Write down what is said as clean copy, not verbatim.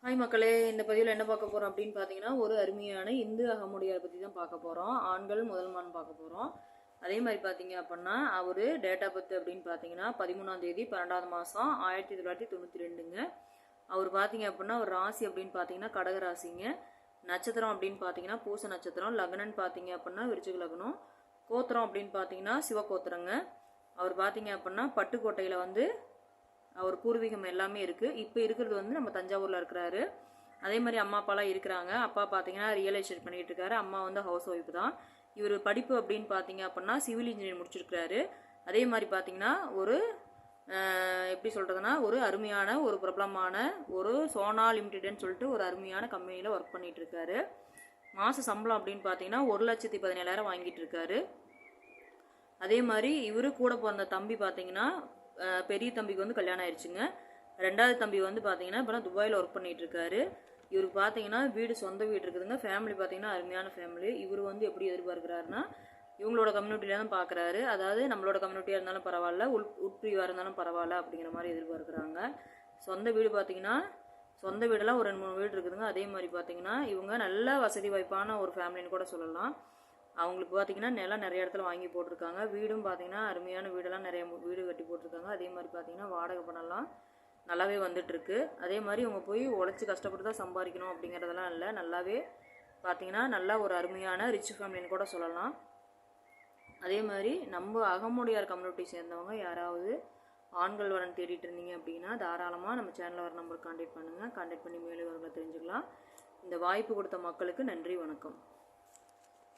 Hi மக்களே, இந்த பதிவில் என்ன பார்க்க போகிறோம் அப்படின்னு பார்த்தீங்கன்னா, ஒரு அருமையான இந்து அகமுடையார் பற்றி தான் பார்க்க போகிறோம். ஆண்கள் முதல்மான் பார்க்க போகிறோம். அதே மாதிரி பார்த்தீங்க அப்படின்னா, அவர் டேட் ஆஃப் பர்த் அப்படின்னு பார்த்தீங்கன்னா 13ஆம் தேதி 12ஆவது மாதம் 1992ங்க. அவர் பார்த்தீங்க அப்படின்னா ஒரு ராசி அப்படின்னு பார்த்தீங்கன்னா கடக ராசிங்க. நட்சத்திரம் அப்படின்னு பார்த்தீங்கன்னா பூச நட்சத்திரம். லக்னன்னு பார்த்தீங்க அப்படின்னா விருச்சிக லக்னம். கோத்திரம் அப்படின்னு பார்த்தீங்கன்னா சிவகோத்திரங்க. அவர் பார்த்தீங்க அப்படின்னா பட்டுக்கோட்டையில் அவர் பூர்வீகம் எல்லாமே இருக்குது. இப்போ இருக்கிறது நம்ம தஞ்சாவூரில் இருக்கிறாரு. அதே மாதிரி அம்மா அப்பாலாம் இருக்கிறாங்க. அப்பா பார்த்தீங்கன்னா ரியல் எஸ்டேட் பண்ணிகிட்டு இருக்காரு. அம்மா ஹவுஸ் ஒய்ஃப் தான். இவர் படிப்பு அப்படின்னு பார்த்தீங்க அப்படின்னா சிவில் இன்ஜினியர் முடிச்சிருக்கிறாரு. அதே மாதிரி பார்த்தீங்கன்னா ஒரு எப்படி சொல்கிறதுனா ஒரு அருமையான ஒரு பிரபலமான ஒரு சோனா லிமிடெட்னு சொல்லிட்டு ஒரு அருமையான கம்பெனியில் ஒர்க் பண்ணிகிட்டு இருக்காரு. மாத சம்பளம் அப்படின்னு பார்த்தீங்கன்னா 1,17,000 வாங்கிட்டு இருக்காரு. அதே மாதிரி இவரு கூட பிறந்த தம்பி பார்த்தீங்கன்னா பெரிய தம்பிக்கு கல்யாணம் ஆயிடுச்சுங்க. ரெண்டாவது தம்பி பார்த்தீங்கன்னா இப்போ துபாயில் ஒர்க் பண்ணிட்டு இருக்காரு. இவருக்கு பார்த்தீங்கன்னா வீடு சொந்த வீடு இருக்குதுங்க. ஃபேமிலி பார்த்தீங்கன்னா அருமையான ஃபேமிலி. இவர் எப்படி எதிர்பார்க்குறாருன்னா இவங்களோட கம்யூனிட்டியில தான் பார்க்குறாரு. அதாவது நம்மளோட கம்யூனிட்டியாக இருந்தாலும் பரவாயில்ல, உட்பிரிவாக இருந்தாலும் பரவாயில்ல அப்படிங்கிற மாதிரி எதிர்பார்க்குறாங்க. சொந்த வீடு பார்த்தீங்கன்னா சொந்த வீடெல்லாம் ஒரு 2-3 வீடு இருக்குதுங்க. அதே மாதிரி பார்த்தீங்கன்னா இவங்க நல்ல வசதி வாய்ப்பான ஒரு ஃபேமிலின்னு கூட சொல்லலாம். அவங்களுக்கு பார்த்தீங்கன்னா நிலம் நிறைய இடத்துல வாங்கி போட்டிருக்காங்க. வீடும் பார்த்தீங்கன்னா அருமையான வீடெல்லாம் நிறைய வீடு கட்டி போட்டிருக்காங்க. அதே மாதிரி பார்த்தீங்கன்னா வாடகை பணம்லாம் நல்லாவே வந்துட்டுருக்கு. அதே மாதிரி இவங்க போய் உழைச்சி கஷ்டப்பட்டு தான் சம்பாதிக்கணும் அப்படிங்கிறதெல்லாம் இல்லை. நல்லாவே பார்த்தீங்கன்னா நல்லா ஒரு அருமையான ரிச் ஃபேமிலின்னு கூட சொல்லலாம். அதே மாதிரி நம்ம அகமுடையார் கம்யூனிட்டி சேர்ந்தவங்க யாராவது ஆண்கள் வரன் தேடிட்டு இருந்தீங்க அப்படின்னா தாராளமாக நம்ம சேனலில் வர நம்பருக்கு கான்டாக்ட் பண்ணுங்கள். கான்டாக்ட் பண்ணி மேலும் வரங்களை தெரிஞ்சுக்கலாம். இந்த வாய்ப்பு கொடுத்த மக்களுக்கு நன்றி, வணக்கம்.